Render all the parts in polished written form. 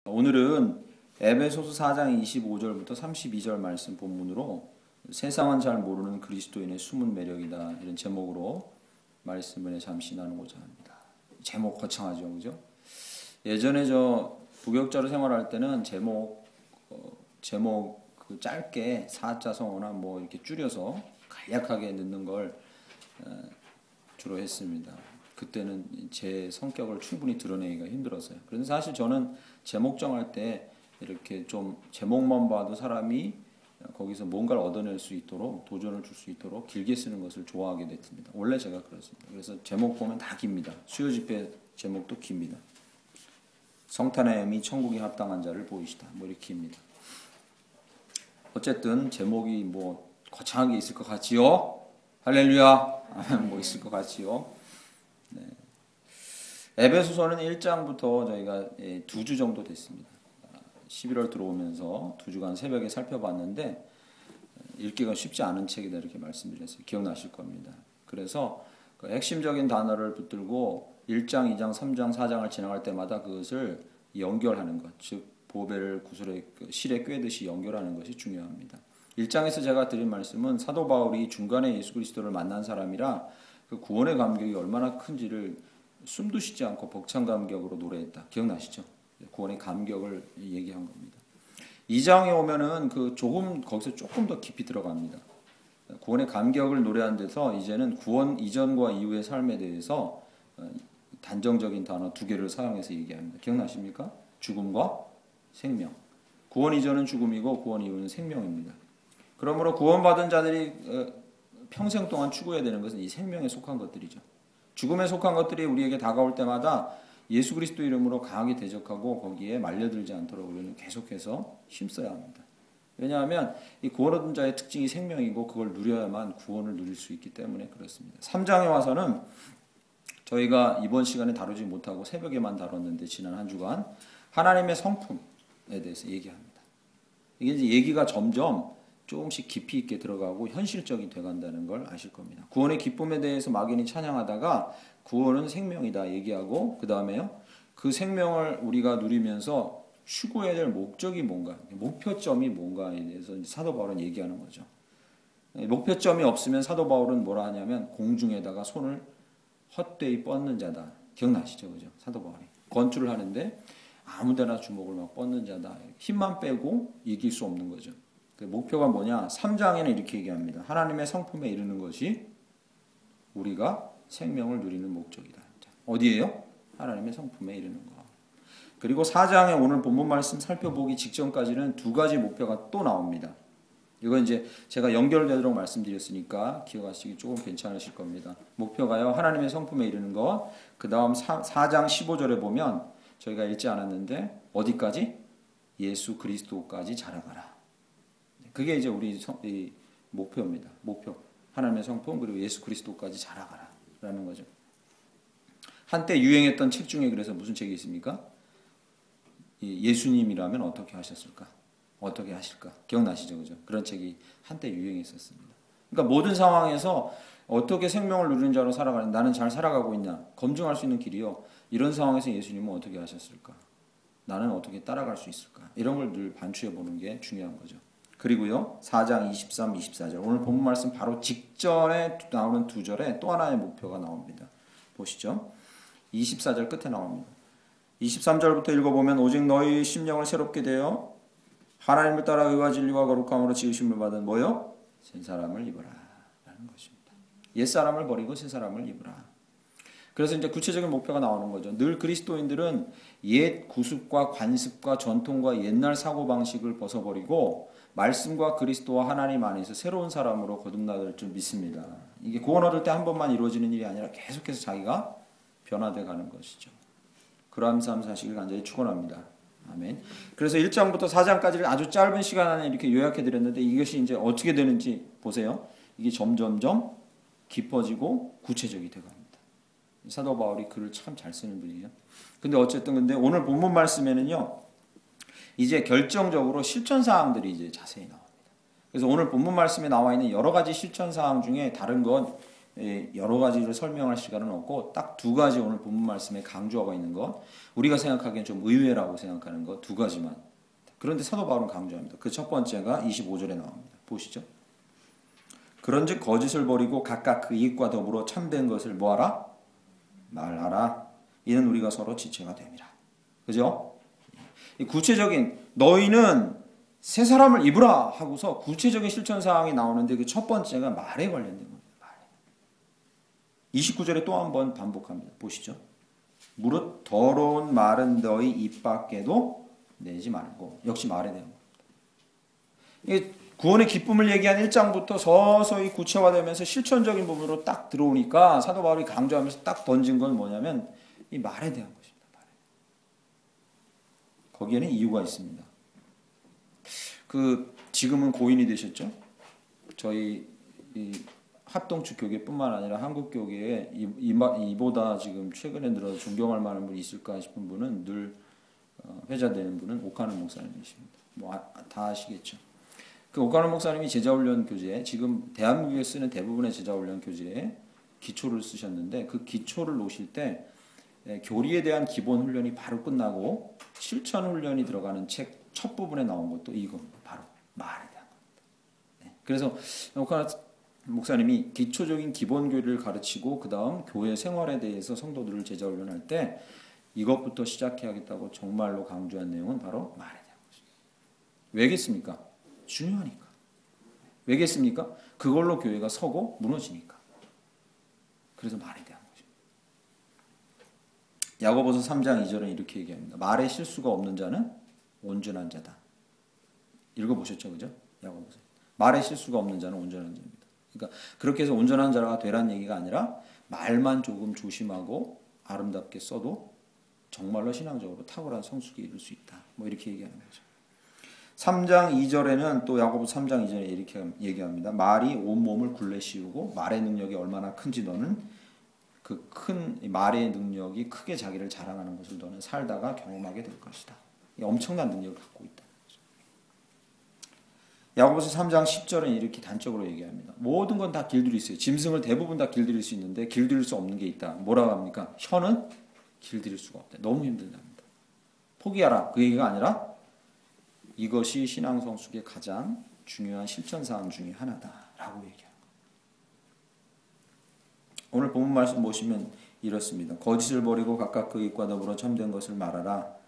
오늘은 에베소서 4장 25절부터 32절 말씀 본문으로 세상은 잘 모르는 그리스도인의 숨은 매력이다, 이런 제목으로 말씀을 잠시 나누고자 합니다. 제목 거창하죠, 그죠? 예전에 저 부교육자로 생활할 때는 제목 짧게 사자성어나 뭐 이렇게 줄여서 간략하게 넣는 걸 주로 했습니다. 그때는 제 성격을 충분히 드러내기가 힘들었어요. 그런데 사실 저는 제목 정할 때 이렇게 좀 제목만 봐도 사람이 거기서 뭔가를 얻어낼 수 있도록, 도전을 줄 수 있도록 길게 쓰는 것을 좋아하게 됐습니다. 원래 제가 그렇습니다. 그래서 제목 보면 다 깁니다. 수요 집회 제목도 깁니다. 성탄의 의미, 천국이 합당한 자를 보이시다, 뭐 이렇게 깁니다. 어쨌든 제목이 뭐 거창하게 있을 것 같지요? 할렐루야! 뭐 있을 것 같지요? 네. 에베소서는 1장부터 저희가 2주 정도 됐습니다. 11월 들어오면서 2주간 새벽에 살펴봤는데 읽기가 쉽지 않은 책이다, 이렇게 말씀드렸어요. 기억나실 겁니다. 그래서 그 핵심적인 단어를 붙들고 1장, 2장, 3장, 4장을 지나갈 때마다 그것을 연결하는 것, 즉 보배를 구슬에 실에 꿰듯이 연결하는 것이 중요합니다. 1장에서 제가 드린 말씀은 사도 바울이 중간에 예수 그리스도를 만난 사람이라 그 구원의 감격이 얼마나 큰지를 숨도 쉬지 않고 벅찬 감격으로 노래했다. 기억나시죠? 구원의 감격을 얘기한 겁니다. 2장에 오면은 거기서 조금 더 깊이 들어갑니다. 구원의 감격을 노래한 데서 이제는 구원 이전과 이후의 삶에 대해서 단정적인 단어 2개를 사용해서 얘기합니다. 기억나십니까? 죽음과 생명. 구원 이전은 죽음이고 구원 이후는 생명입니다. 그러므로 구원받은 자들이 평생 동안 추구해야 되는 것은 이 생명에 속한 것들이죠. 죽음에 속한 것들이 우리에게 다가올 때마다 예수 그리스도 이름으로 강하게 대적하고 거기에 말려들지 않도록 우리는 계속해서 힘써야 합니다. 왜냐하면 이 구원 얻은 자의 특징이 생명이고 그걸 누려야만 구원을 누릴 수 있기 때문에 그렇습니다. 3장에 와서는 저희가 이번 시간에 다루지 못하고 새벽에만 다뤘는데 지난 한 주간 하나님의 성품에 대해서 얘기합니다. 이게 이제 얘기가 점점 조금씩 깊이 있게 들어가고 현실적이 돼간다는 걸 아실 겁니다. 구원의 기쁨에 대해서 막연히 찬양하다가 구원은 생명이다 얘기하고, 그 다음에요, 그 생명을 우리가 누리면서 추구해야 될 목적이 뭔가, 목표점이 뭔가에 대해서 사도 바울은 얘기하는 거죠. 목표점이 없으면 사도 바울은 뭐라 하냐면 공중에다가 손을 헛되이 뻗는 자다. 기억나시죠, 그죠? 사도 바울이 권투를 하는데 아무데나 주먹을 막 뻗는 자다. 힘만 빼고 이길 수 없는 거죠. 그 목표가 뭐냐? 3장에는 이렇게 얘기합니다. 하나님의 성품에 이르는 것이 우리가 생명을 누리는 목적이다. 어디예요? 하나님의 성품에 이르는 거. 그리고 4장에 오늘 본문 말씀 살펴보기 직전까지는 2가지 목표가 또 나옵니다. 이건 이제 제가 연결되도록 말씀드렸으니까 기억하시기 조금 괜찮으실 겁니다. 목표가요, 하나님의 성품에 이르는 거. 그 다음 4장 15절에 보면 저희가 읽지 않았는데 어디까지? 예수 그리스도까지 자라가라. 그게 이제 우리 목표입니다. 목표. 하나님의 성품 그리고 예수 그리스도까지 자라가라 라는 거죠. 한때 유행했던 책 중에 그래서 무슨 책이 있습니까? 예수님이라면 어떻게 하셨을까? 어떻게 하실까? 기억나시죠? 그죠? 그런 책이 한때 유행했었습니다. 그러니까 모든 상황에서 어떻게 생명을 누리는 자로 살아가는, 나는 잘 살아가고 있냐 검증할 수 있는 길이요. 이런 상황에서 예수님은 어떻게 하셨을까? 나는 어떻게 따라갈 수 있을까? 이런 걸 늘 반추해 보는 게 중요한 거죠. 그리고요, 4장 23, 24절 오늘 본문 말씀 바로 직전에 나오는 2절에 또 하나의 목표가 나옵니다. 보시죠. 24절 끝에 나옵니다. 23절부터 읽어보면 오직 너희 심령을 새롭게 되어 하나님을 따라 의와 진리와 거룩함으로 지으심을 받은 뭐요? 새 사람을 입어라 라는 것입니다. 옛 사람을 버리고 새 사람을 입으라. 그래서 이제 구체적인 목표가 나오는 거죠. 늘 그리스도인들은 옛 구습과 관습과 전통과 옛날 사고방식을 벗어버리고 말씀과 그리스도와 하나님 안에서 새로운 사람으로 거듭나될 줄 믿습니다. 이게 구원 얻을 때 한 번만 이루어지는 일이 아니라 계속해서 자기가 변화돼 가는 것이죠. 그러한 삶 사시길 간절히 축원합니다. 아멘. 그래서 1장부터 4장까지를 아주 짧은 시간 안에 이렇게 요약해 드렸는데 이것이 이제 어떻게 되는지 보세요. 이게 점점점 깊어지고 구체적이 돼 갑니다. 사도 바울이 글을 참 잘 쓰는 분이에요. 근데 오늘 본문 말씀에는요, 이제 결정적으로 실천 사항들이 이제 자세히 나옵니다. 그래서 오늘 본문 말씀에 나와 있는 여러 가지 실천 사항 중에 다른 건 여러 가지를 설명할 시간은 없고 딱 두 가지 오늘 본문 말씀에 강조하고 있는 것, 우리가 생각하기엔 좀 의외라고 생각하는 것 두 가지만. 그런데 사도 바울은 강조합니다. 그 첫 번째가 25절에 나옵니다. 보시죠. 그런즉 거짓을 버리고 각각 그 이익과 더불어 참된 것을 뭐하라? 말하라. 이는 우리가 서로 지체가 됨이라. 그죠? 이 구체적인 너희는 새 사람을 입으라 하고서 구체적인 실천 사항이 나오는데 그 첫 번째가 말에 관련된 겁니다. 말. 29절에 또 한 번 반복합니다. 보시죠. 무릇 더러운 말은 너희 입 밖에도 내지 말고. 역시 말에 대한 겁니다. 이게 구원의 기쁨을 얘기한 1장부터 서서히 구체화되면서 실천적인 부분으로 딱 들어오니까 사도 바울이 강조하면서 딱 던진 건 뭐냐면 이 말에 대한 것입니다. 말에. 거기에는 이유가 있습니다. 지금은 고인이 되셨죠? 저희 이 합동축 교계뿐만 아니라 한국 교계에 이보다 지금 최근에 들어서 존경할 만한 분이 있을까 싶은 분은 늘 회자되는 분은 오카노 목사님이십니다. 뭐 다 아시겠죠? 그 오카노 목사님이 제자훈련 교재, 지금 대한민국에 쓰는 대부분의 제자훈련 교재에 기초를 쓰셨는데 그 기초를 놓으실 때 교리에 대한 기본 훈련이 바로 끝나고 실천 훈련이 들어가는 책 첫 부분에 나온 것도 이겁니다. 바로 말에 대한 겁니다. 그래서 오카노 목사님이 기초적인 기본 교리를 가르치고 그 다음 교회 생활에 대해서 성도들을 제자훈련할 때 이것부터 시작해야겠다고 정말로 강조한 내용은 바로 말에 대한 것입니다. 왜겠습니까? 중요하니까. 왜겠습니까? 그걸로 교회가 서고 무너지니까. 그래서 말에 대한 것입니다. 야고보서 3장 2절은 이렇게 얘기합니다. 말에 실수가 없는 자는 온전한 자다. 읽어보셨죠? 그죠? 야고보서. 말에 실수가 없는 자는 온전한 자입니다. 그러니까 그렇게 해서 온전한 자가 되라는 얘기가 아니라 말만 조금 조심하고 아름답게 써도 정말로 신앙적으로 탁월한 성숙에 이룰 수 있다. 뭐 이렇게 얘기하는 거죠. 3장 2절에는 또 야고보서 3장 2절에 이렇게 얘기합니다. 말이 온몸을 굴레 씌우고 말의 능력이 얼마나 큰지 너는 그 큰 말의 능력이 크게 자기를 자랑하는 것을 너는 살다가 경험하게 될 것이다. 엄청난 능력을 갖고 있다. 야고보서 3장 10절은 이렇게 단적으로 얘기합니다. 모든 건 다 길들일 수 있어요. 짐승을 대부분 다 길들일 수 있는데 길들일 수 없는 게 있다. 뭐라고 합니까? 혀는 길들일 수가 없다. 너무 힘들답니다. 포기하라. 그 얘기가 아니라 이것이 신앙 성숙의 가장 중요한 실천 사항 중에 하나다라고 얘기합니다. 오늘 본문 말씀 보시면 이렇습니다. 거짓을 버리고 각각 그 입과 더불어 참된 것을 말하라.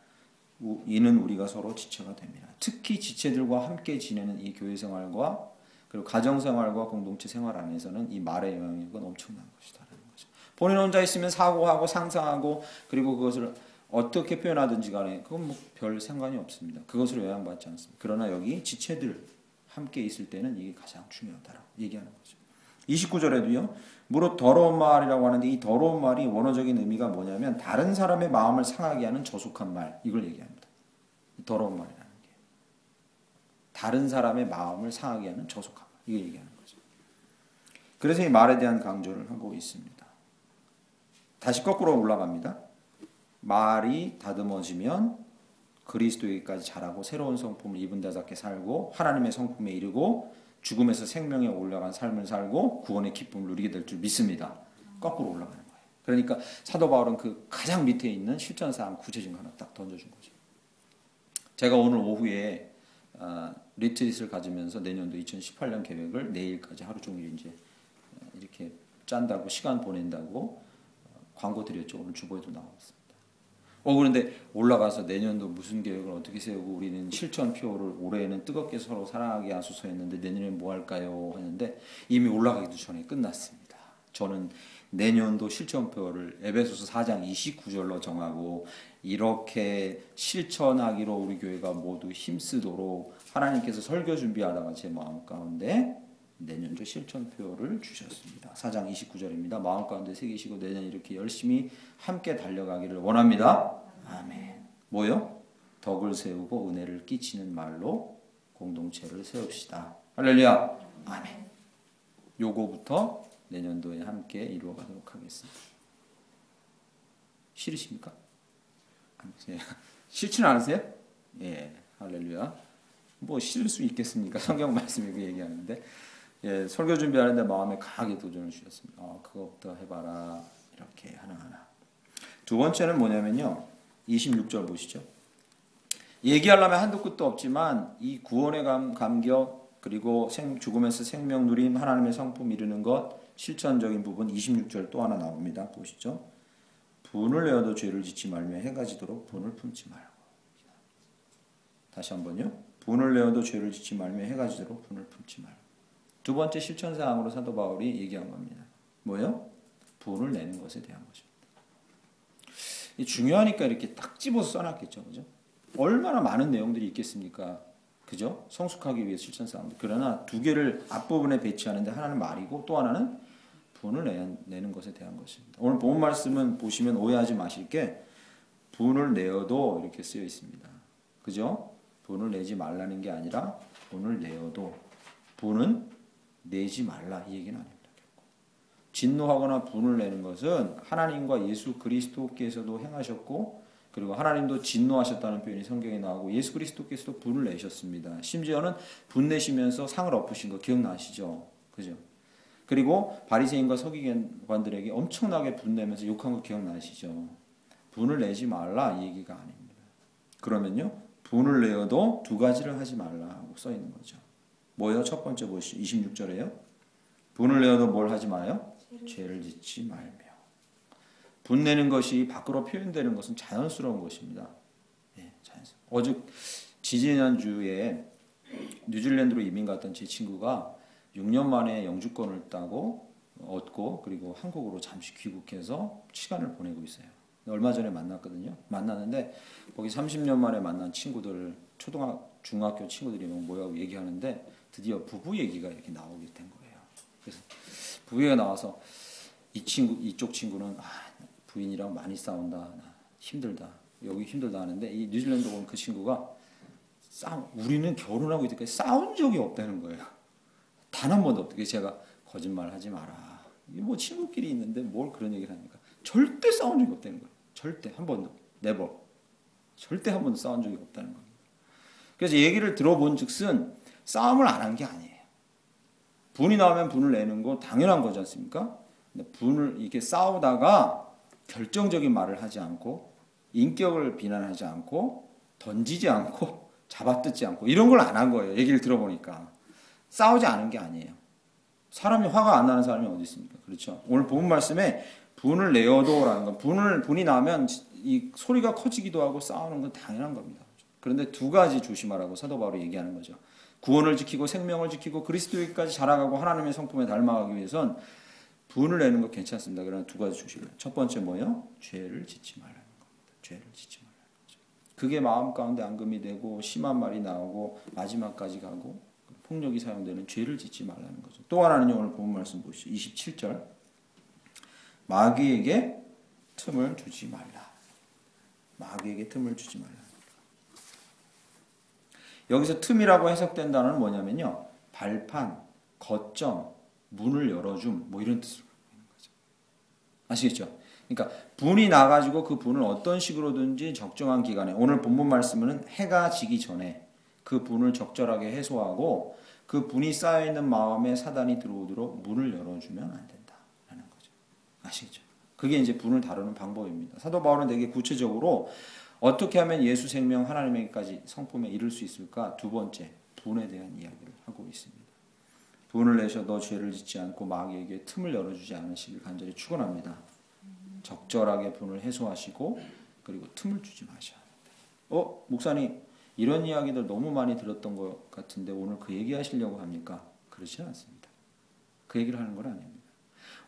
이는 우리가 서로 지체가 됩니다. 특히 지체들과 함께 지내는 이 교회 생활과 그리고 가정 생활과 공동체 생활 안에서는 이 말의 영향력은 엄청난 것이다라는 거죠. 본인 혼자 있으면 사고하고 상상하고 그리고 그것을 어떻게 표현하든지 간에 그건 뭐 별 상관이 없습니다. 그것으로 영향받지 않습니다. 그러나 여기 지체들 함께 있을 때는 이게 가장 중요하다라고 얘기하는 거죠. 29절에도요. 무릇 더러운 말이라고 하는데 이 더러운 말이 원어적인 의미가 뭐냐면 다른 사람의 마음을 상하게 하는 저속한 말, 이걸 얘기합니다. 더러운 말이라는 게 다른 사람의 마음을 상하게 하는 저속한 말, 이걸 얘기하는 거죠. 그래서 이 말에 대한 강조를 하고 있습니다. 다시 거꾸로 올라갑니다. 말이 다듬어지면 그리스도에게까지 자라고 새로운 성품을 입은 자답게 살고 하나님의 성품에 이르고 죽음에서 생명에 올라간 삶을 살고 구원의 기쁨을 누리게 될 줄 믿습니다. 거꾸로 올라가는 거예요. 그러니까 사도 바울은 그 가장 밑에 있는 실천사항 구체적인 거 하나 딱 던져준 거죠. 제가 오늘 오후에 리트릿을 가지면서 내년도 2018년 계획을 내일까지 하루 종일 이제 이렇게 짠다고 시간 보낸다고 광고 드렸죠. 오늘 주보에도 나왔습니다. 그런데 올라가서 내년도 무슨 계획을 어떻게 세우고 우리는 실천표를 올해는 뜨겁게 서로 사랑하게 하소서 했는데 내년엔 뭐 할까요? 했는데 이미 올라가기도 전에 끝났습니다. 저는 내년도 실천표를 에베소서 4장 29절로 정하고 이렇게 실천하기로 우리 교회가 모두 힘쓰도록 하나님께서 설교 준비하다가 제 마음 가운데 내년도 실천표를 주셨습니다. 4장 29절입니다. 마음 가운데 새기시고 내년 이렇게 열심히 함께 달려가기를 원합니다. 아멘. 뭐요? 덕을 세우고 은혜를 끼치는 말로 공동체를 세웁시다. 할렐루야. 아멘. 요거부터 내년도에 함께 이루어가도록 하겠습니다. 싫으십니까? 싫지는 않으세요? 예. 할렐루야. 뭐 싫을 수 있겠습니까? 성경 말씀이 그 얘기하는데 예, 설교 준비하는데 마음에 강하게 도전을 주셨습니다. 그거부터 해봐라. 이렇게 하나하나. 두 번째는 뭐냐면요. 26절 보시죠. 얘기하려면 한도 끝도 없지만 이 구원의 감격 그리고 죽음에서 생명 누림 하나님의 성품 이루는 것 실천적인 부분 26절 또 하나 나옵니다. 보시죠. 분을 내어도 죄를 짓지 말며 해가 지도록 분을 품지 말고. 다시 한번요. 분을 내어도 죄를 짓지 말며 해가 지도록 분을 품지 말고. 두 번째 실천사항으로 사도 바울이 얘기한 겁니다. 뭐요? 분을 내는 것에 대한 것입니다. 중요하니까 이렇게 딱 집어서 써놨겠죠. 그죠? 얼마나 많은 내용들이 있겠습니까? 그죠? 성숙하기 위해 실천사항들. 그러나 두 개를 앞부분에 배치하는데 하나는 말이고 또 하나는 분을 내는 것에 대한 것입니다. 오늘 본 말씀은 보시면 오해하지 마실 게 분을 내어도 이렇게 쓰여 있습니다. 그죠? 분을 내지 말라는 게 아니라 분을 내어도 분은 내지 말라 이 얘기는 아닙니다. 진노하거나 분을 내는 것은 하나님과 예수 그리스도께서도 행하셨고 그리고 하나님도 진노하셨다는 표현이 성경에 나오고 예수 그리스도께서도 분을 내셨습니다. 심지어는 분 내시면서 상을 엎으신 거 기억나시죠? 그죠? 그리고 바리새인과 서기관들에게 엄청나게 분내면서 욕한 거 기억나시죠? 분을 내지 말라 이 얘기가 아닙니다. 그러면요. 분을 내어도 두 가지를 하지 말라고 써 있는 거죠. 뭐예요? 첫 번째 보시죠. 26절에요. 분을 내어도 뭘 하지 마요? 죄를 짓지 말며. 분내는 것이 밖으로 표현되는 것은 자연스러운 것입니다. 예, 자연스러워. 지지난주에 뉴질랜드로 이민 갔던 제 친구가 6년 만에 영주권을 얻고 그리고 한국으로 잠시 귀국해서 시간을 보내고 있어요. 얼마 전에 만났거든요. 만나는데 거기 30년 만에 만난 친구들, 중학교 친구들이 모여서 얘기하는데 드디어 부부 얘기가 이렇게 나오게 된 거예요. 그래서 부부 얘기가 나와서 이쪽 친구는 부인이랑 많이 싸운다, 힘들다, 여기 힘들다 하는데 이 뉴질랜드 온 그 친구가 우리는 결혼하고 있기까지 싸운 적이 없다는 거예요. 단 한 번도 없다. 제가 거짓말하지 마라. 뭐 친구끼리 있는데 뭘 그런 얘기를 합니까? 절대 싸운 적이 없다는 거예요. 절대 한 번도. never. 절대 한 번도 싸운 적이 없다는 겁니다. 그래서 얘기를 들어본 즉슨 싸움을 안 한 게 아니에요. 분이 나오면 분을 내는 거 당연한 거지 않습니까? 근데 분을 이렇게 싸우다가 결정적인 말을 하지 않고 인격을 비난하지 않고 던지지 않고 잡아뜯지 않고 이런 걸 안 한 거예요. 얘기를 들어보니까. 싸우지 않은 게 아니에요. 사람이 화가 안 나는 사람이 어디 있습니까? 그렇죠? 오늘 본 말씀에 분을 내어도라는 건 분이 나면 이 소리가 커지기도 하고 싸우는 건 당연한 겁니다. 그런데 두 가지 조심하라고 사도 바울이 얘기하는 거죠. 구원을 지키고 생명을 지키고 그리스도에게까지 자라가고 하나님의 성품에 닮아가기 위해선 분을 내는 거 괜찮습니다. 그러나 두 가지 조심해요. 첫 번째 뭐요? 죄를 짓지 말라는 겁니다. 죄를 짓지 말라는 거죠. 그게 마음 가운데 앙금이 되고 심한 말이 나오고 마지막까지 가고 폭력이 사용되는 죄를 짓지 말라는 거죠. 또 하나는요. 오늘 본 말씀 보시죠. 27절. 마귀에게 틈을 주지 말라. 마귀에게 틈을 주지 말라. 여기서 틈이라고 해석된 단어는 뭐냐면요. 발판, 거점, 문을 열어줌 뭐 이런 뜻으로 보이는 거죠. 아시겠죠? 그러니까 분이 나가지고 그 분을 어떤 식으로든지 적정한 기간에 오늘 본문 말씀은 해가 지기 전에 그 분을 적절하게 해소하고 그 분이 쌓여있는 마음에 사단이 들어오도록 문을 열어주면 안 된다라는 거죠. 아시겠죠? 그게 이제 분을 다루는 방법입니다. 사도 바울은 되게 구체적으로 어떻게 하면 예수 생명 하나님에게까지 성품에 이를 수 있을까? 두 번째, 분에 대한 이야기를 하고 있습니다. 분을 내셔도 죄를 짓지 않고 마귀에게 틈을 열어주지 않으시길 간절히 축원합니다. 적절하게 분을 해소하시고 그리고 틈을 주지 마셔야 합니다. 목사님 이런 이야기들 너무 많이 들었던 것 같은데 오늘 그 얘기하시려고 합니까? 그렇지 않습니다. 그 얘기를 하는 건 아닙니다.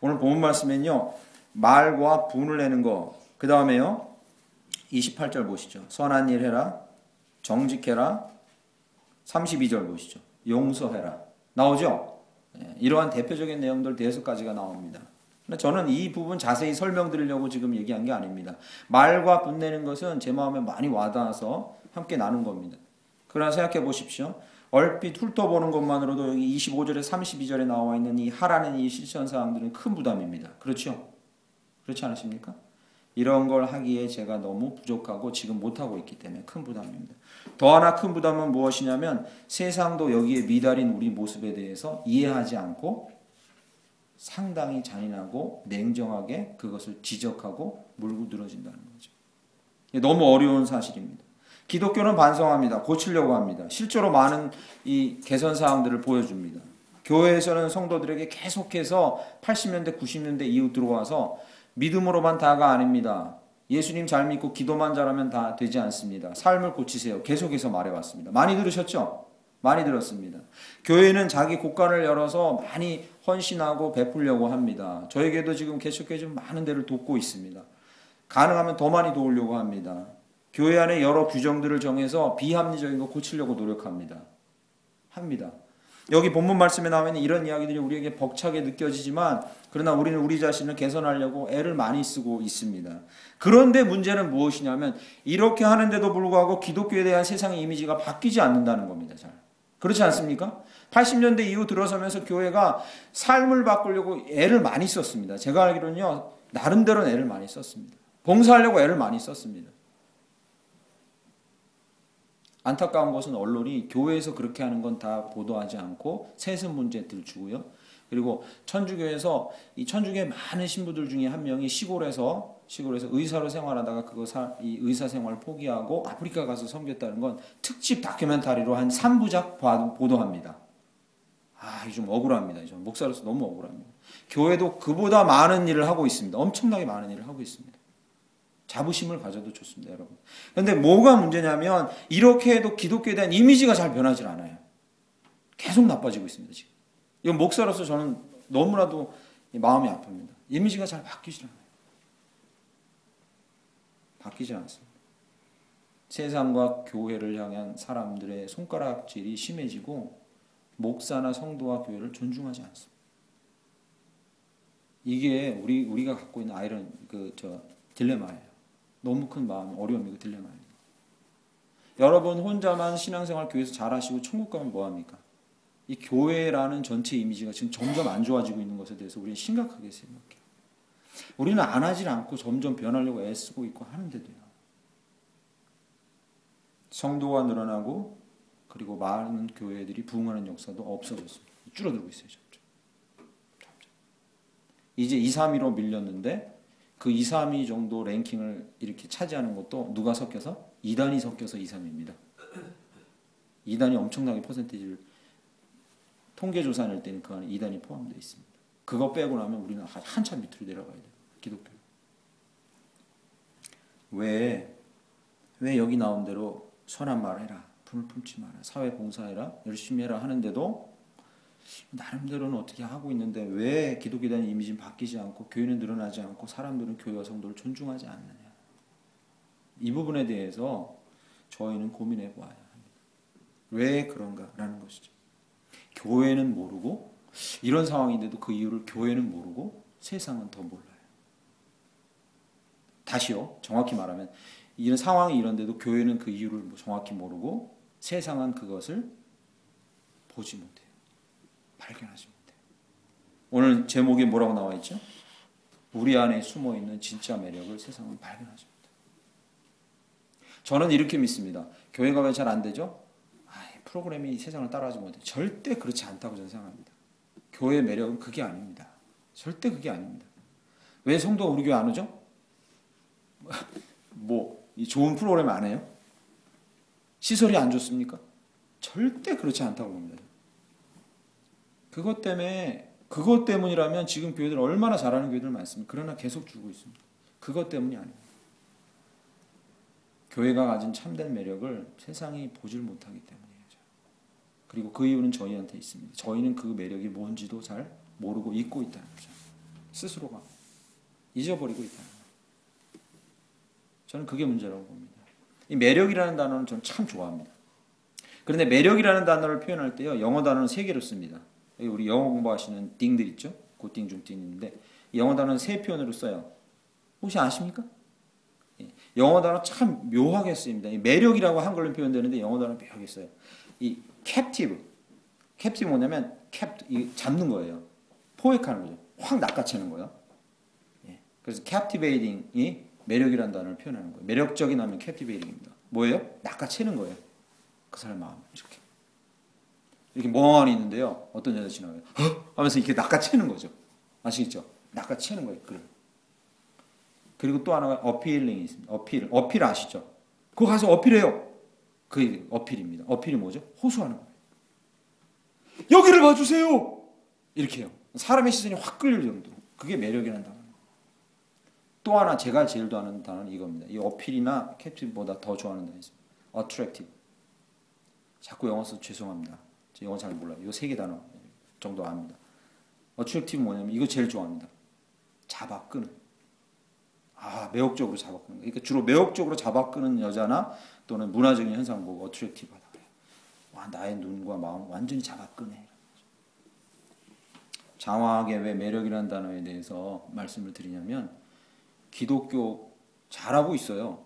오늘 본문 말씀엔요. 말과 분을 내는 거 그 다음에요. 28절 보시죠. 선한 일 해라. 정직해라. 32절 보시죠. 용서해라. 나오죠? 이러한 대표적인 내용들 5가지가 나옵니다. 저는 이 부분 자세히 설명드리려고 지금 얘기한 게 아닙니다. 말과 분내는 것은 제 마음에 많이 와닿아서 함께 나눈 겁니다. 그러나 생각해 보십시오. 얼핏 훑어보는 것만으로도 여기 25절에 32절에 나와 있는 이 하라는 이 실천사항들은 큰 부담입니다. 그렇죠? 그렇지 않으십니까? 이런 걸 하기에 제가 너무 부족하고 지금 못하고 있기 때문에 큰 부담입니다. 더 하나 큰 부담은 무엇이냐면 세상도 여기에 미달인 우리 모습에 대해서 이해하지 않고 상당히 잔인하고 냉정하게 그것을 지적하고 물고 늘어진다는 거죠. 너무 어려운 사실입니다. 기독교는 반성합니다. 고치려고 합니다. 실제로 많은 이 개선 사항들을 보여줍니다. 교회에서는 성도들에게 계속해서 80년대, 90년대 이후 들어와서 믿음으로만 다가 아닙니다. 예수님 잘 믿고 기도만 잘하면 다 되지 않습니다. 삶을 고치세요. 계속해서 말해왔습니다. 많이 들으셨죠? 많이 들었습니다. 교회는 자기 곳간을 열어서 많이 헌신하고 베풀려고 합니다. 저에게도 지금 계속해서 좀 많은 데를 돕고 있습니다. 가능하면 더 많이 도우려고 합니다. 교회 안에 여러 규정들을 정해서 비합리적인 거 고치려고 노력합니다. 합니다. 여기 본문 말씀에 나오는 이런 이야기들이 우리에게 벅차게 느껴지지만 그러나 우리는 우리 자신을 개선하려고 애를 많이 쓰고 있습니다. 그런데 문제는 무엇이냐면 이렇게 하는데도 불구하고 기독교에 대한 세상의 이미지가 바뀌지 않는다는 겁니다. 잘. 그렇지 않습니까? 80년대 이후 들어서면서 교회가 삶을 바꾸려고 애를 많이 썼습니다. 제가 알기로는요. 나름대로는 애를 많이 썼습니다. 봉사하려고 애를 많이 썼습니다. 안타까운 것은 언론이 교회에서 그렇게 하는 건 다 보도하지 않고 세습 문제 들추고요. 그리고 천주교에서 이 천주교의 많은 신부들 중에 한 명이 시골에서 의사로 생활하다가 이 의사 생활을 포기하고 아프리카 가서 섬겼다는 건 특집 다큐멘터리로 한 3부작 보도합니다. 이게 좀 억울합니다. 좀 목사로서 너무 억울합니다. 교회도 그보다 많은 일을 하고 있습니다. 엄청나게 많은 일을 하고 있습니다. 자부심을 가져도 좋습니다, 여러분. 그런데 뭐가 문제냐면 이렇게 해도 기독교에 대한 이미지가 잘 변하지 않아요. 계속 나빠지고 있습니다, 지금. 이건 목사로서 저는 너무나도 마음이 아픕니다. 이미지가 잘 바뀌지 않아요. 바뀌지 않습니다. 세상과 교회를 향한 사람들의 손가락질이 심해지고 목사나 성도와 교회를 존중하지 않습니다. 이게 우리가 갖고 있는 딜레마예요. 너무 큰 마음, 어려움이고 딜레마입니다. 여러분 혼자만 신앙생활 교회에서 잘하시고 천국 가면 뭐합니까? 이 교회라는 전체 이미지가 지금 점점 안 좋아지고 있는 것에 대해서 우리는 심각하게 생각해요. 우리는 안 하질 않고 점점 변하려고 애쓰고 있고 하는데도요. 성도가 늘어나고 그리고 많은 교회들이 부흥하는 역사도 없어졌습니다. 줄어들고 있어요. 점점. 이제 2, 3위로 밀렸는데 그 2, 3위 정도 랭킹을 이렇게 차지하는 것도 누가 섞여서? 2단이 섞여서 2, 3위입니다. 2단이 엄청나게 퍼센테이지를 통계조사 낼 때는 그 안에 2단이 포함되어 있습니다. 그거 빼고 나면 우리는 한참 밑으로 내려가야 돼요. 기독교. 왜 여기 나온 대로 선한 말 해라. 품을 품지 마라. 사회 봉사해라. 열심히 해라 하는데도 나름대로는 어떻게 하고 있는데 왜 기독교에 대한 이미지는 바뀌지 않고 교회는 늘어나지 않고 사람들은 교회와 성도를 존중하지 않느냐. 이 부분에 대해서 저희는 고민해 보아야 합니다. 왜 그런가라는 것이죠. 교회는 모르고 이런 상황인데도 그 이유를 교회는 모르고 세상은 더 몰라요. 다시요. 정확히 말하면 이런 상황이 이런데도 교회는 그 이유를 정확히 모르고 세상은 그것을 보지 못해요. 발견하지 못해요. 오늘 제목에 뭐라고 나와 있죠? 우리 안에 숨어있는 진짜 매력을 세상은 발견하지 못해요. 저는 이렇게 믿습니다. 교회가 왜 잘 안 되죠? 프로그램이 세상을 따라하지 못해요. 절대 그렇지 않다고 저는 생각합니다. 교회의 매력은 그게 아닙니다. 절대 그게 아닙니다. 왜 성도가 우리 교회 안 오죠? 이 좋은 프로그램 안 해요? 시설이 안 좋습니까? 절대 그렇지 않다고 봅니다. 그것 때문이라면 지금 교회들 얼마나 잘하는 교회들 많습니까? 그러나 계속 줄고 있습니다. 그것 때문이 아니에요. 교회가 가진 참된 매력을 세상이 보질 못하기 때문이에요. 그리고 그 이유는 저희한테 있습니다. 저희는 그 매력이 뭔지도 잘 모르고 잊고 있다는 거죠. 스스로가 잊어버리고 있다는 거죠. 저는 그게 문제라고 봅니다. 이 매력이라는 단어는 저는 참 좋아합니다. 그런데 매력이라는 단어를 표현할 때요. 영어 단어는 3개로 씁니다. 우리 영어 공부하시는 띵들 있죠? 고띵, 중띵인데 영어 단어는 3표현으로 써요. 혹시 아십니까? 영어 단어 참 묘하게 쓰입니다. 이 매력이라고 한글로 표현되는데 영어 단어 묘하게 써요. 이 captive 뭐냐면 잡는 거예요. 포획하는 거죠. 확 낚아채는 거예요. 그래서 captivating이 매력이라는 단어를 표현하는 거예요. 매력적인 하면 captivating입니다. 뭐예요? 낚아채는 거예요. 그 사람 마음 이렇게 멍하니 있는데요. 어떤 여자 지나가요. 하면서 이렇게 낚아채는 거죠. 아시겠죠? 낚아채는 거예요. 그걸. 그리고 또 하나가 어필링이 있습니다. 어필 아시죠? 그거 가서 어필해요. 그게 어필입니다. 어필이 뭐죠? 호소하는 거예요. 여기를 봐주세요. 이렇게 해요. 사람의 시선이 확 끌릴 정도로. 그게 매력이라는 단어예요. 또 하나 제가 제일 좋아하는 단어는 이겁니다. 이 어필이나 캡티브보다 더 좋아하는 단어 있습니다. attractive. 자꾸 영어 써서 죄송합니다. 저 영어 잘 몰라요. 이 세 개 단어 정도 압니다. attractive 뭐냐면 이거 제일 좋아합니다. 잡아끄는. 매혹적으로 잡아끄는. 그러니까 주로 매혹적으로 잡아끄는 여자나 또는 문화적인 현상 보고 attractive하다. 와, 나의 눈과 마음 완전히 잡아끄네. 장황하게 왜 매력이라는 단어에 대해서 말씀을 드리냐면 기독교 잘하고 있어요.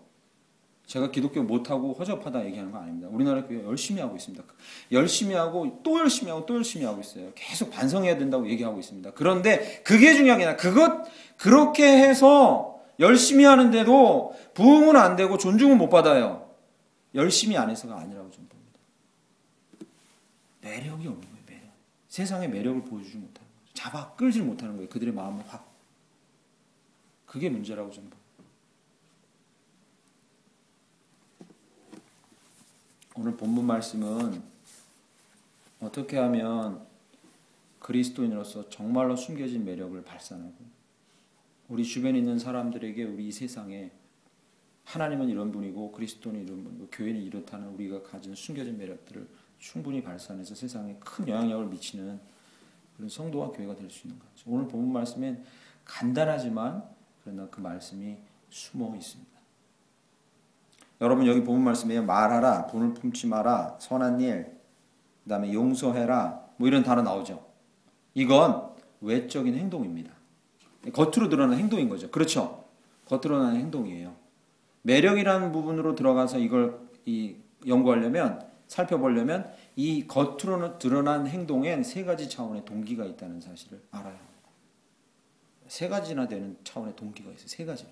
제가 기독교 못하고 허접하다 얘기하는 거 아닙니다. 우리나라 교회 열심히 하고 있습니다. 열심히 하고 또 열심히 하고 또 열심히 하고 있어요. 계속 반성해야 된다고 얘기하고 있습니다. 그런데 그게 중요한 게 아니라 그렇게 해서 열심히 하는데도 부흥은 안 되고 존중은 못 받아요. 열심히 안 해서가 아니라고 저는 봅니다. 매력이 없는 거예요. 매력. 세상에 매력을 보여주지 못하는 거예요. 잡아 끌지 못하는 거예요. 그들의 마음을 확. 그게 문제라고 저는 봅니다. 오늘 본문 말씀은 어떻게 하면 그리스도인으로서 정말로 숨겨진 매력을 발산하고 우리 주변에 있는 사람들에게 우리 이 세상에 하나님은 이런 분이고 그리스도는 이런 분이고 교회는 이렇다는 우리가 가진 숨겨진 매력들을 충분히 발산해서 세상에 큰 영향력을 미치는 그런 성도와 교회가 될 수 있는 거죠. 오늘 본문 말씀엔 간단하지만 그러나 그 말씀이 숨어 있습니다. 여러분 여기 본문 말씀에 말하라, 분을 품지 마라, 선한 일, 그 다음에 용서해라 뭐 이런 단어 나오죠. 이건 외적인 행동입니다. 겉으로 드러나는 행동인 거죠. 그렇죠? 겉으로 드러나는 행동이에요. 매력이라는 부분으로 들어가서 이걸 연구하려면 살펴보려면 이 겉으로 드러난 행동엔 세 가지 차원의 동기가 있다는 사실을 알아야 합니다. 세 가지나 되는 차원의 동기가 있어요. 세 가지.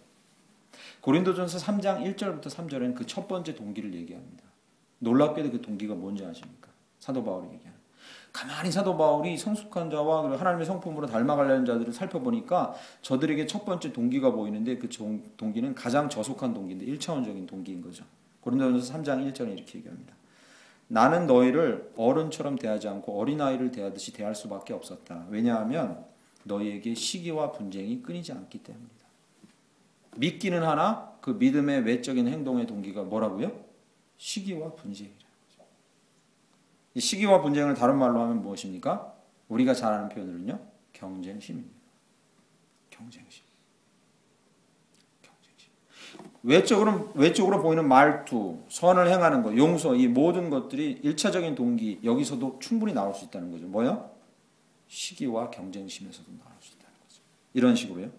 고린도전서 3장 1절부터 3절에는 그 첫 번째 동기를 얘기합니다. 놀랍게도 그 동기가 뭔지 아십니까? 사도 바울이 얘기하는. 가만히 사도 바울이 성숙한 자와 하나님의 성품으로 닮아가려는 자들을 살펴보니까 저들에게 첫 번째 동기가 보이는데 그 동기는 가장 저속한 동기인데 1차원적인 동기인 거죠. 고린도전서 3장 1절에 이렇게 얘기합니다. 나는 너희를 어른처럼 대하지 않고 어린아이를 대하듯이 대할 수밖에 없었다. 왜냐하면 너희에게 시기와 분쟁이 끊이지 않기 때문이다. 믿기는 하나 그 믿음의 외적인 행동의 동기가 뭐라고요? 시기와 분쟁이라는 거죠. 이 시기와 분쟁을 다른 말로 하면 무엇입니까? 우리가 잘 아는 표현으로는요. 경쟁심입니다. 경쟁심. 외적으로 보이는 말투, 선을 행하는 것, 용서, 이 모든 것들이 1차적인 동기, 여기서도 충분히 나올 수 있다는 거죠. 뭐요? 시기와 경쟁심에서도 나올 수 있다는 거죠. 이런 식으로요.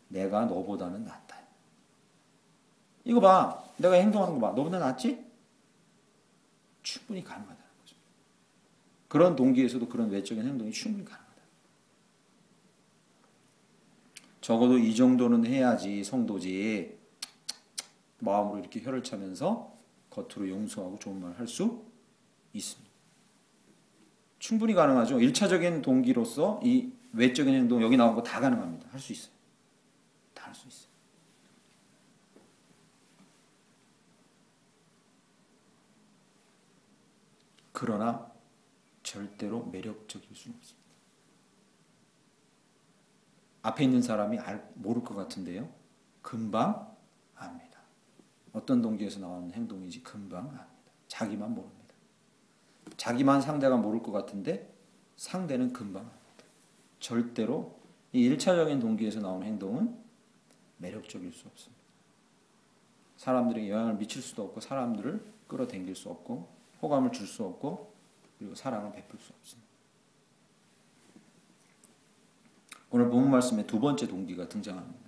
내가 너보다는 낫다. 이거 봐. 내가 행동하는 거 봐. 너보다 낫지? 충분히 가능하다는 거죠. 그런 동기에서도 그런 외적인 행동이 충분히 가능하다. 적어도 이 정도는 해야지 성도지. 마음으로 이렇게 혀를 차면서 겉으로 용서하고 좋은 말 할 수 있습니다. 충분히 가능하죠. 1차적인 동기로서 이 외적인 행동 여기 나온 거 다 가능합니다. 할 수 있어요. 다 할 수 있어요. 그러나 절대로 매력적일 수는 없습니다. 앞에 있는 사람이 모를 것 같은데요. 금방 압니다. 어떤 동기에서 나오는 행동인지 금방 압니다. 자기만 모릅니다. 자기만 상대가 모를 것 같은데 상대는 금방 압니다. 절대로 이 1차적인 동기에서 나오는 행동은 매력적일 수 없습니다. 사람들에게 영향을 미칠 수도 없고 사람들을 끌어당길 수 없고 호감을 줄 수 없고 그리고 사랑을 베풀 수 없습니다. 오늘 본문 말씀에 두 번째 동기가 등장합니다.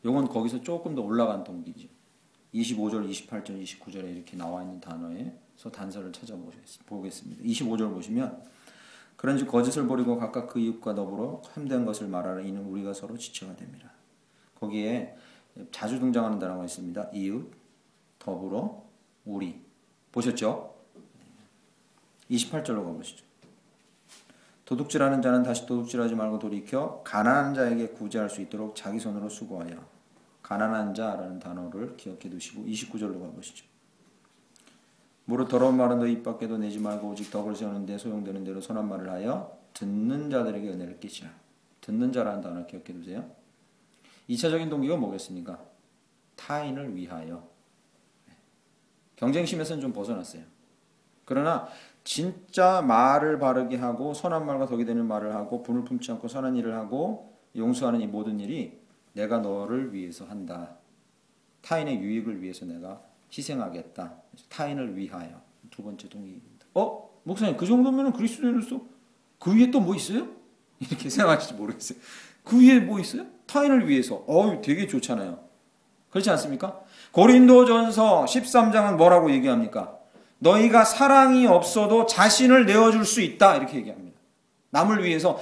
이건 거기서 조금 더 올라간 동기죠. 25절, 28절, 29절에 이렇게 나와 있는 단어에서 단서를 찾아보겠습니다. 25절 보시면 그런즉 거짓을 버리고 각각 그 이웃과 더불어 참된 것을 말하라. 이는 우리가 서로 지체가 됩니다. 거기에 자주 등장하는 단어가 있습니다. 이웃, 더불어, 우리. 보셨죠? 28절로 가보시죠. 도둑질하는 자는 다시 도둑질하지 말고 돌이켜 가난한 자에게 구제할 수 있도록 자기 손으로 수고하여. 가난한 자라는 단어를 기억해 두시고 29절로 가보시죠. 무릇 더러운 말은 너 입 밖에도 내지 말고 오직 덕을 세우는 데 소용되는 대로 선한 말을 하여 듣는 자들에게 은혜를 끼치라. 듣는 자라는 단어를 기억해 두세요. 2차적인 동기가 뭐겠습니까? 타인을 위하여. 경쟁심에서는 좀 벗어났어요. 그러나 진짜 말을 바르게 하고 선한 말과 덕이 되는 말을 하고 분을 품지 않고 선한 일을 하고 용서하는 이 모든 일이 내가 너를 위해서 한다. 타인의 유익을 위해서 내가 희생하겠다. 타인을 위하여. 두 번째 동기입니다. 목사님 그 정도면 그리스도인으로서 그 위에 또 뭐 있어요? 이렇게 생각하실지 모르겠어요. 그 위에 뭐 있어요? 타인을 위해서. 되게 좋잖아요. 그렇지 않습니까? 고린도전서 13장은 뭐라고 얘기합니까? 너희가 사랑이 없어도 자신을 내어줄 수 있다. 이렇게 얘기합니다. 남을 위해서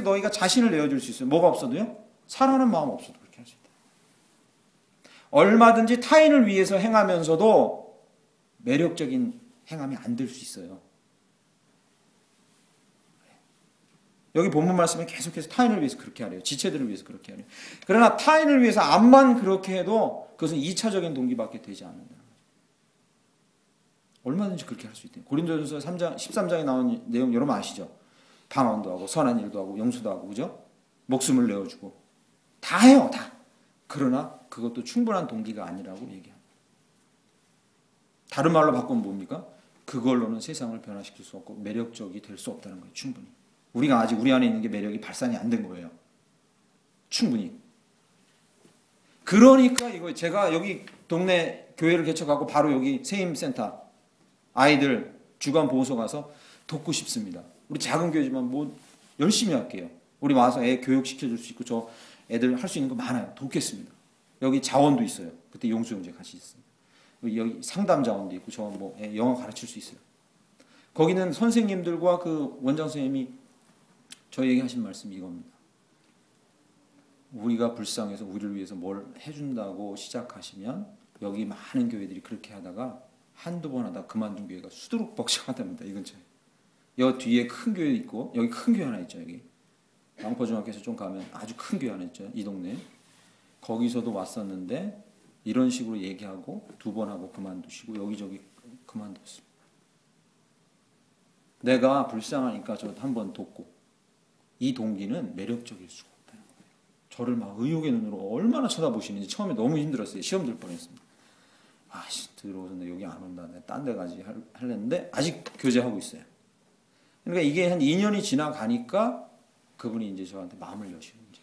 너희가 자신을 내어줄 수 있어요. 뭐가 없어도요? 사랑하는 마음 없어도 그렇게 할 수 있다. 얼마든지 타인을 위해서 행하면서도 매력적인 행함이 안 될 수 있어요. 여기 본문 말씀에 계속해서 타인을 위해서 그렇게 하래요. 지체들을 위해서 그렇게 하래요. 그러나 타인을 위해서 암만 그렇게 해도 그것은 2차적인 동기밖에 되지 않는다. 얼마든지 그렇게 할 수 있대요. 고린도전서 13장에 나온 내용 여러분 아시죠? 방언도 하고 선한 일도 하고 용서도 하고 그죠? 목숨을 내어주고 다 해요. 다. 그러나 그것도 충분한 동기가 아니라고 얘기합니다. 다른 말로 바꾸면 뭡니까? 그걸로는 세상을 변화시킬 수 없고 매력적이 될 수 없다는 거예요. 충분히. 우리가 아직 우리 안에 있는 게 매력이 발산이 안 된 거예요. 충분히. 그러니까 이거 제가 여기 동네 교회를 개척하고 바로 여기 세임센터 아이들 주간 보호소 가서 돕고 싶습니다. 우리 작은 교회지만 뭐 열심히 할게요. 우리 와서 애 교육시켜줄 수 있고 저 애들 할 수 있는 거 많아요. 돕겠습니다. 여기 자원도 있어요. 그때 용수용재 같이 있습니다. 여기 상담 자원도 있고 저 뭐 영어 가르칠 수 있어요. 거기는 선생님들과 그 원장 선생님이 저희에게 하신 말씀이 이겁니다. 우리가 불쌍해서 우리를 위해서 뭘 해준다고 시작하시면 여기 많은 교회들이 그렇게 하다가 한두 번 하다 그만둔 교회가 수두룩 벅차하답니다. 이 근처에. 여기 뒤에 큰 교회 있고 여기 큰 교회 하나 있죠. 여기 양포중학교에서 좀 가면 아주 큰 교회 하나 있죠. 이 동네. 거기서도 왔었는데 이런 식으로 얘기하고 두 번 하고 그만두시고 여기저기 그만뒀습니다. 내가 불쌍하니까 저 한 번 돕고 이 동기는 매력적일 수가 없다는 거예요. 저를 막 의욕의 눈으로 얼마나 쳐다보시는지 처음에 너무 힘들었어요. 시험 들 뻔했습니다. 들어오는데 여기 안 온다. 내가 딴 데 가지 하려는데 아직 교제하고 있어요. 그러니까 이게 한 2년이 지나가니까 그분이 이제 저한테 마음을 여시는 이제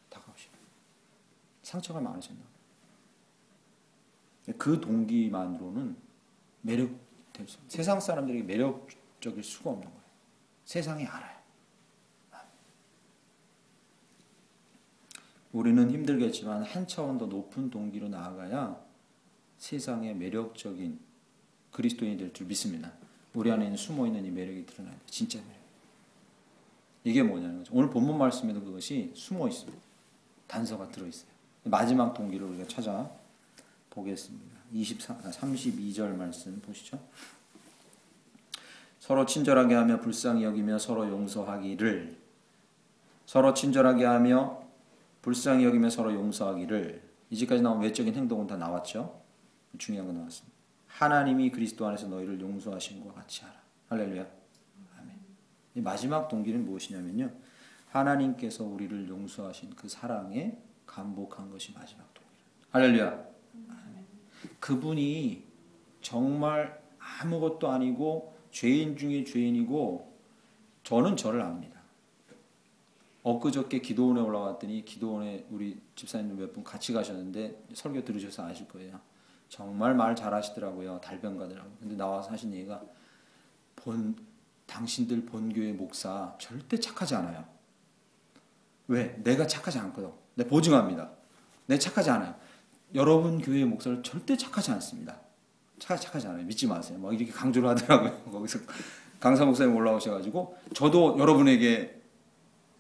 다가오시고 상처가 많으셨나 봐요. 그 동기만으로는 매력될 수, 세상 사람들에게 매력적일 수가 없는 거예요. 세상이 알아요. 우리는 힘들겠지만 한 차원 더 높은 동기로 나아가야 세상에 매력적인 그리스도인이 될 줄 믿습니다. 우리 안에 숨어있는 이 매력이 드러나야 돼요. 진짜 매력. 이게 뭐냐는 거죠. 오늘 본문 말씀에도 그것이 숨어 있습니다. 단서가 들어있어요. 마지막 동기를 우리가 찾아보겠습니다. 32절 말씀 보시죠. 서로 친절하게 하며 불쌍히 여기며 서로 용서하기를. 서로 친절하게 하며 불쌍히 여기며 서로 용서하기를. 이제까지 나온 외적인 행동은 다 나왔죠. 중요한 거 나왔습니다. 하나님이 그리스도 안에서 너희를 용서하신 것 같이 하라. 할렐루야. 아멘. 이 마지막 동기는 무엇이냐면요. 하나님께서 우리를 용서하신 그 사랑에 감복한 것이 마지막 동기예요. 할렐루야. 아멘. 그분이 정말 아무것도 아니고 죄인 중에 죄인이고 저는 저를 압니다. 엊그저께 기도원에 올라왔더니 기도원에 우리 집사님들 몇 분 같이 가셨는데 설교 들으셔서 아실 거예요. 정말 말 잘하시더라고요. 달변가더라고요. 근데 나와서 하신 얘기가 당신들 본교회 목사 절대 착하지 않아요. 왜? 내가 착하지 않거든. 내가 보증합니다. 내가 착하지 않아요. 여러분 교회 목사를 절대 착하지 않습니다. 착하지 않아요. 믿지 마세요. 막 이렇게 강조를 하더라고요. 거기서 강사 목사님 올라오셔가지고 저도 여러분에게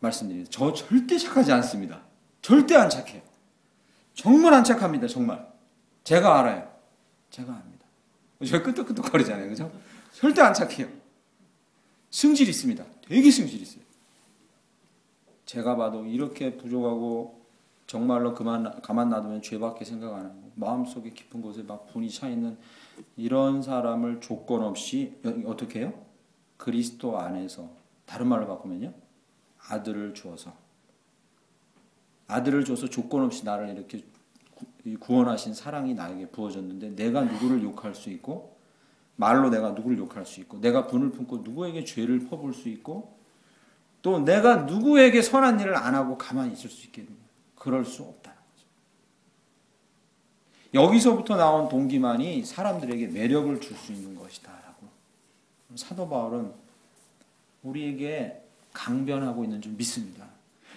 말씀드립니다. 저 절대 착하지 않습니다. 절대 안 착해요. 정말 안 착합니다. 정말. 제가 알아요. 제가 압니다. 저 끄떡끄떡거리잖아요. 그죠? 절대 안 착해요. 승질 있습니다. 되게 승질 있어요. 제가 봐도 이렇게 부족하고 정말로 가만 놔두면 죄밖에 생각 안 하고 마음속에 깊은 곳에 막 분이 차 있는 이런 사람을 조건 없이 어떻게 해요? 그리스도 안에서 다른 말로 바꾸면요. 아들을 주어서 조건 없이 나를 이렇게 구원하신 사랑이 나에게 부어졌는데 내가 누구를 욕할 수 있고 말로 내가 누구를 욕할 수 있고 내가 분을 품고 누구에게 죄를 퍼부을 수 있고 또 내가 누구에게 선한 일을 안 하고 가만히 있을 수 있겠느냐. 그럴 수 없다는 거죠. 여기서부터 나온 동기만이 사람들에게 매력을 줄 수 있는 것이다 라고 사도 바울은 우리에게 강변하고 있는 줄 믿습니다.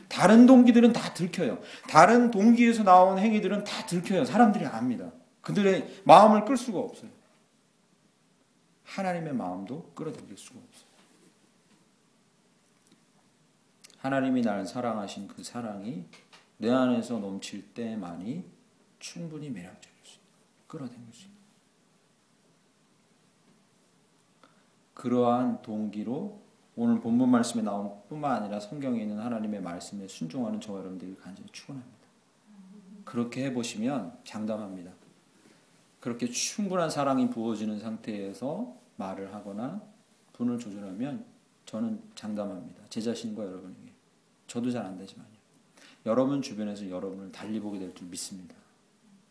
다른 동기들은 다 들켜요. 다른 동기에서 나온 행위들은 다 들켜요. 사람들이 압니다. 그들의 마음을 끌 수가 없어요. 하나님의 마음도 끌어당길 수가 없어요. 하나님이 나를 사랑하신 그 사랑이 내 안에서 넘칠 때만이 충분히 매력적일 수 있다. 끌어당길 수 있다. 그러한 동기로 오늘 본문 말씀에 나온 뿐만 아니라 성경에 있는 하나님의 말씀에 순종하는 저와 여러분들이 간절히 축원합니다. 그렇게 해보시면 장담합니다. 그렇게 충분한 사랑이 부어지는 상태에서 말을 하거나 분을 조절하면 저는 장담합니다. 제 자신과 여러분에게. 저도 잘 안 되지만요. 여러분 주변에서 여러분을 달리 보게 될 줄 믿습니다.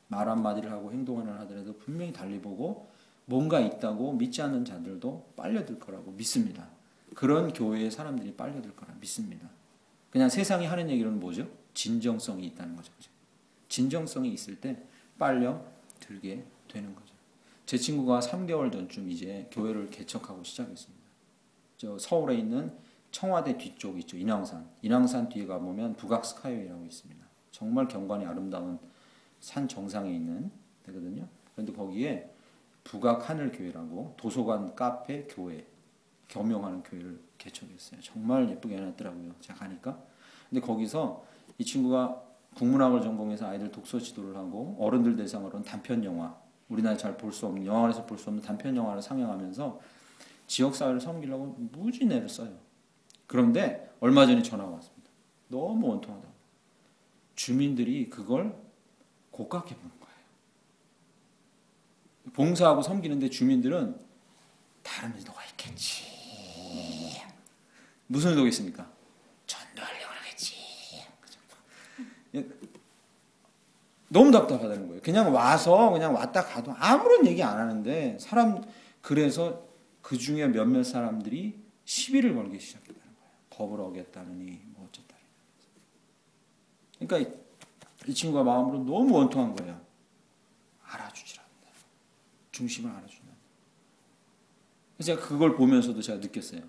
말 한마디를 하고 행동 하나를 하더라도 분명히 달리 보고 뭔가 있다고 믿지 않는 자들도 빨려들 거라고 믿습니다. 그런 교회의 사람들이 빨려들 거라 믿습니다. 그냥 세상이 하는 얘기로는 뭐죠? 진정성이 있다는 거죠. 진정성이 있을 때 빨려들게 되는 거죠. 제 친구가 3개월 전쯤 이제 교회를 개척하고 시작했습니다. 저 서울에 있는 청와대 뒤쪽 있죠. 인왕산 뒤에 가보면 북악스카이웨이라고 있습니다. 정말 경관이 아름다운 산 정상에 있는 데거든요. 그런데 거기에 북악하늘교회라고 도서관, 카페, 교회 겸용하는 교회를 개척했어요. 정말 예쁘게 해놨더라고요. 제가 가니까. 근데 거기서 이 친구가 국문학을 전공해서 아이들 독서 지도를 하고 어른들 대상으로는 단편 영화, 우리나라에 잘 볼 수 없는 영화관에서 볼 수 없는 단편 영화를 상영하면서 지역 사회를 섬기려고 무지 애를 써요. 그런데 얼마 전에 전화가 왔습니다. 너무 원통하다고. 주민들이 그걸 고깝게 보는 거예요. 봉사하고 섬기는데 주민들은 다른 의도가 있겠지. 무슨 의도가 있습니까? 전도하려고 그러겠지. 너무 답답하다는 거예요. 그냥 와서 그냥 왔다 가도 아무런 얘기 안 하는데 그래서 그 중에 몇몇 사람들이 시비를 걸기 시작했다는 거예요. 법을 어겼다느니 뭐 어쨌다. 그러니까 이 친구가 마음으로 너무 원통한 거예요. 알아주지랍니다. 중심을 알아준다. 그래서 제가 그걸 보면서도 제가 느꼈어요.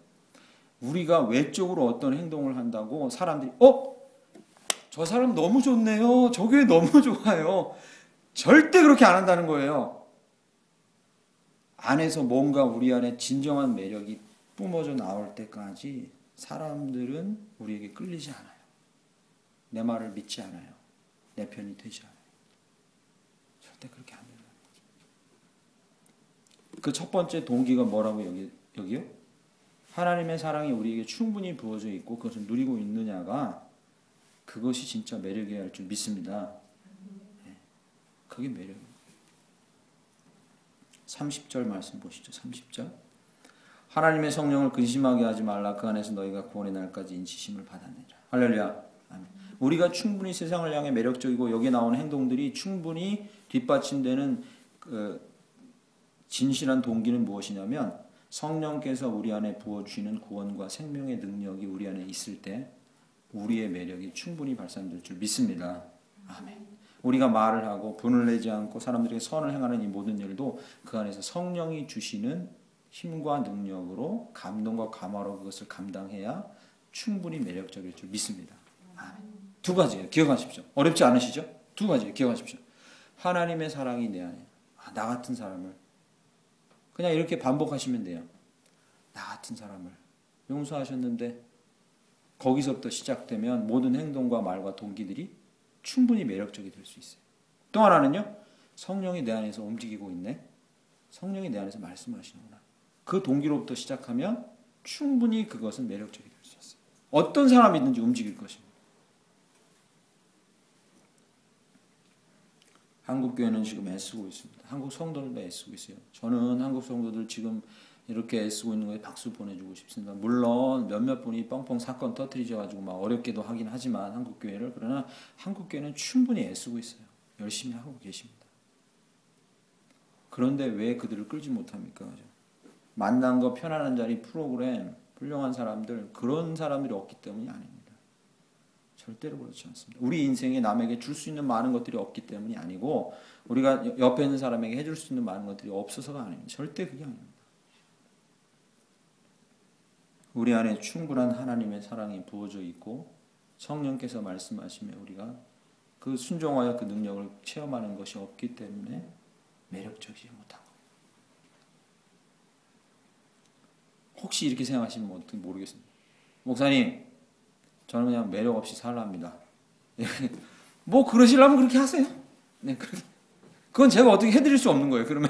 우리가 외적으로 어떤 행동을 한다고 사람들이 저 사람 너무 좋네요. 저 교회 너무 좋아요. 절대 그렇게 안 한다는 거예요. 안에서 뭔가 우리 안에 진정한 매력이 뿜어져 나올 때까지 사람들은 우리에게 끌리지 않아요. 내 말을 믿지 않아요. 내 편이 되지 않아요. 절대 그렇게 안 된다는 거죠. 그 첫 번째 동기가 뭐라고 여기요? 하나님의 사랑이 우리에게 충분히 부어져 있고 그것을 누리고 있느냐가 그것이 진짜 매력이어야 할 줄 믿습니다. 그게 매력입니다. 30절 말씀 보시죠. 30절. 하나님의 성령을 근심하게 하지 말라. 그 안에서 너희가 구원의 날까지 인치심을 받아내라. 할렐루야. 아멘. 우리가 충분히 세상을 향해 매력적이고 여기에 나오는 행동들이 충분히 뒷받침되는 그 진실한 동기는 무엇이냐면 성령께서 우리 안에 부어주시는 구원과 생명의 능력이 우리 안에 있을 때 우리의 매력이 충분히 발산될 줄 믿습니다. 아멘. 우리가 말을 하고 분을 내지 않고 사람들에게 선을 행하는 이 모든 일도 그 안에서 성령이 주시는 힘과 능력으로 감동과 감화로 그것을 감당해야 충분히 매력적일 줄 믿습니다. 아멘. 두 가지예요. 기억하십시오. 어렵지 않으시죠? 두 가지예요. 기억하십시오. 하나님의 사랑이 내 안에 나 같은 사람을 그냥 이렇게 반복하시면 돼요. 나 같은 사람을 용서하셨는데 거기서부터 시작되면 모든 행동과 말과 동기들이 충분히 매력적이 될 수 있어요. 또 하나는요. 성령이 내 안에서 움직이고 있네. 성령이 내 안에서 말씀하시는구나. 그 동기로부터 시작하면 충분히 그것은 매력적이 될 수 있어요. 어떤 사람이든지 움직일 것입니다. 한국 교회는 지금 애쓰고 있습니다. 한국 성도들도 애쓰고 있어요. 저는 한국 성도들 지금 이렇게 애쓰고 있는 거에 박수 보내주고 싶습니다. 물론 몇몇 분이 뻥뻥 사건 터뜨리셔가지고 막 어렵게도 하긴 하지만 한국 교회를, 그러나 한국 교회는 충분히 애쓰고 있어요. 열심히 하고 계십니다. 그런데 왜 그들을 끌지 못합니까? 만난 거 편안한 자리 프로그램 훌륭한 사람들, 그런 사람들이 없기 때문이 아닙니다. 절대로 그렇지 않습니다. 우리 인생에 남에게 줄 수 있는 많은 것들이 없기 때문이 아니고 우리가 옆에 있는 사람에게 해줄 수 있는 많은 것들이 없어서가 아닙니다. 절대 그게 아닙니다. 우리 안에 충분한 하나님의 사랑이 부어져 있고 성령께서 말씀하시며 우리가 그 순종하여 그 능력을 체험하는 것이 없기 때문에 매력적이지 못한 겁니다. 혹시 이렇게 생각하시면 어떻게 모르겠습니다. 목사님, 저는 그냥 매력 없이 살랍니다. 뭐 그러시려면 그렇게 하세요. 네, 그건 제가 어떻게 해드릴 수 없는 거예요. 그러면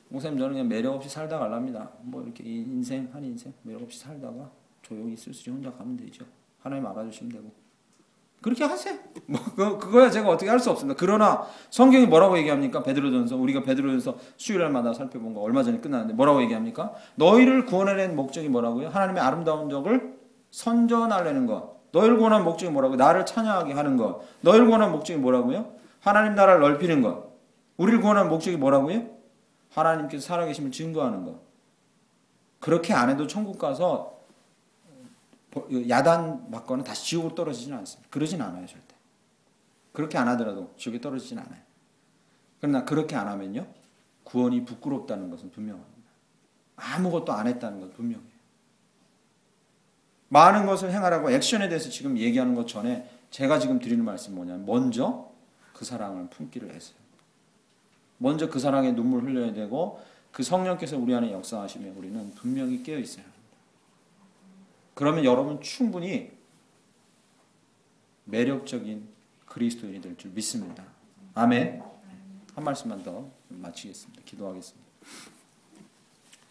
목사님, 저는 그냥 매력 없이 살다 갈랍니다. 뭐 이렇게 인생 한 인생 매력 없이 살다가 조용히 쓸쓸히 혼자 가면 되죠. 하나님 알아주시면 되고 그렇게 하세요. 뭐 그거야 제가 어떻게 할 수 없습니다. 그러나 성경이 뭐라고 얘기합니까? 베드로전서, 우리가 베드로전서 수요일마다 살펴본 거 얼마 전에 끝났는데 뭐라고 얘기합니까? 너희를 구원해낸 목적이 뭐라고요? 하나님의 아름다운 적을 선전하려는 것. 너희를 구원한 목적이 뭐라고요? 나를 찬양하게 하는 것. 너희를 구원한 목적이 뭐라고요? 하나님 나라를 넓히는 것. 우리를 구원한 목적이 뭐라고요? 하나님께서 살아계심을 증거하는 것. 그렇게 안 해도 천국 가서 야단 맞거나 다시 지옥으로 떨어지지는 않습니다. 그러진 않아요, 절대. 그렇게 안 하더라도 지옥에 떨어지진 않아요. 그러나 그렇게 안 하면요, 구원이 부끄럽다는 것은 분명합니다. 아무것도 안 했다는 건 분명해요. 많은 것을 행하라고 액션에 대해서 지금 얘기하는 것 전에 제가 지금 드리는 말씀이 뭐냐면 먼저 그 사랑을 품기를 했어요. 먼저 그 사랑에 눈물 흘려야 되고 그 성령께서 우리 안에 역사하시면 우리는 분명히 깨어 있어야 합니다. 그러면 여러분 충분히 매력적인 그리스도인이 될 줄 믿습니다. 아멘. 한 말씀만 더 마치겠습니다. 기도하겠습니다.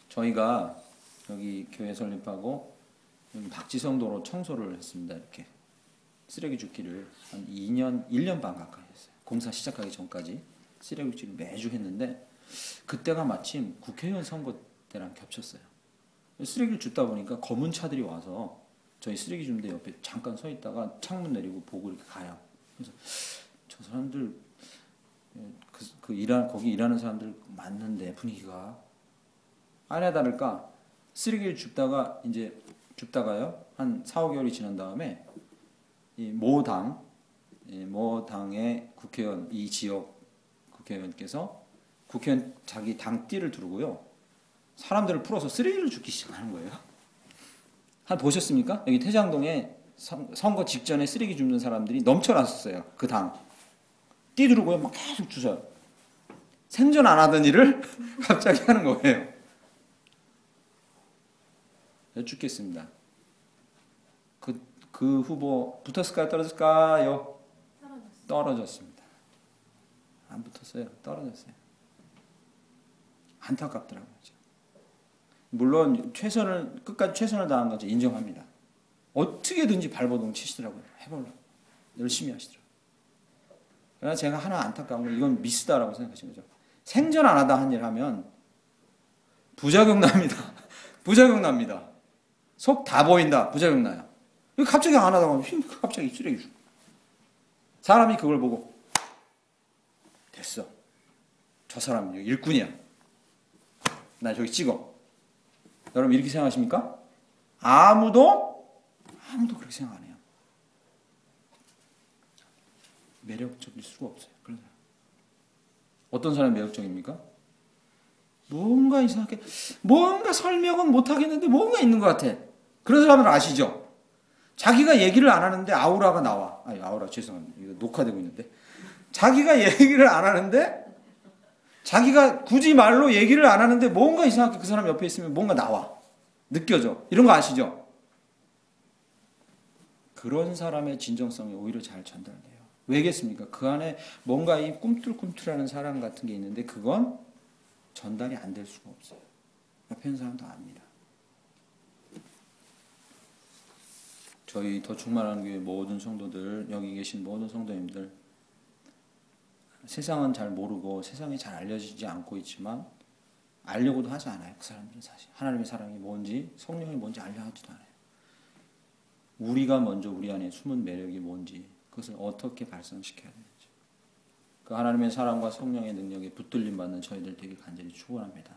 저희가 여기 교회 설립하고 박지성도로 청소를 했습니다. 이렇게 쓰레기 줍기를 한 1년 반 가까이 했어요. 공사 시작하기 전까지 쓰레기 줍기를 매주 했는데 그때가 마침 국회의원 선거 때랑 겹쳤어요. 쓰레기를 줍다 보니까 검은 차들이 와서 저희 쓰레기 줍는 데 옆에 잠깐 서 있다가 창문 내리고 보고 이렇게 가요. 그래서 저 사람들 거기 일하는 사람들 맞는데 분위기가 아니나 다를까 쓰레기를 줍다가요 한 4, 5개월이 지난 다음에 이 모 당의 국회의원, 이 지역 국회의원께서 국회의원 자기 당 띠를 두르고요 사람들을 풀어서 쓰레기를 줍기 시작하는 거예요. 보셨습니까? 여기 태장동에 선거 직전에 쓰레기 줍는 사람들이 넘쳐났었어요. 그 당 띠 두르고요 막 계속 주셔요. 생전 안 하던 일을 갑자기 하는 거예요. 여쭙겠습니다. 그 후보 붙었을까요? 떨어졌을까요? 떨어졌습니다. 안 붙었어요. 떨어졌어요. 안타깝더라고요. 물론 끝까지 최선을 다한 건지 인정합니다. 어떻게든지 발버둥 치시더라고요. 해보려고. 열심히 하시더라고요. 그러나 제가 하나 안타까운 건 이건 미스다라고 생각하신 거죠. 생전 안 하다 한 일 하면 부작용 납니다. 부작용 납니다. 속 다 보인다. 부작용 나요. 갑자기 안 하다가 갑자기 쓰레기 주고. 사람이 그걸 보고 됐어. 저 사람은 일꾼이야. 나 저기 찍어. 여러분 이렇게 생각하십니까? 아무도 그렇게 생각 안 해요. 매력적일 수가 없어요. 그런 사람. 어떤 사람이 매력적입니까? 뭔가 이상하게 뭔가 설명은 못하겠는데 뭔가 있는 것 같아. 그런 사람을 아시죠? 자기가 얘기를 안 하는데 아우라가 나와. 아우라 죄송합니다. 이거 녹화되고 있는데. 자기가 얘기를 안 하는데 자기가 굳이 말로 얘기를 안 하는데 뭔가 이상하게 그 사람 옆에 있으면 뭔가 나와. 느껴져. 이런 거 아시죠? 그런 사람의 진정성이 오히려 잘 전달돼요. 왜겠습니까? 그 안에 뭔가 이 꿈틀꿈틀하는 사랑 같은 게 있는데 그건 전달이 안 될 수가 없어요. 옆에 있는 사람도 압니다. 저희 더 충만한 교회 모든 성도들, 여기 계신 모든 성도님들, 세상은 잘 모르고 세상이 잘 알려지지 않고 있지만 알려고도 하지 않아요. 그 사람들은 사실 하나님의 사랑이 뭔지, 성령이 뭔지 알려하지도 않아요. 우리가 먼저 우리 안에 숨은 매력이 뭔지, 그것을 어떻게 발산시켜야 되는지, 그 하나님의 사랑과 성령의 능력에 붙들림 받는 저희들 되게 간절히 축원합니다.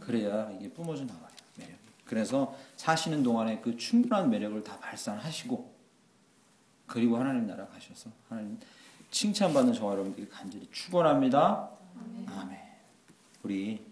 그래야 이게 뿜어져 나와요, 매력이. 그래서 사시는 동안에 그 충분한 매력을 다 발산하시고, 그리고 하나님 나라 가셔서 하나님 칭찬받는 저와 여러분들이 간절히 축원합니다. 아멘. 우리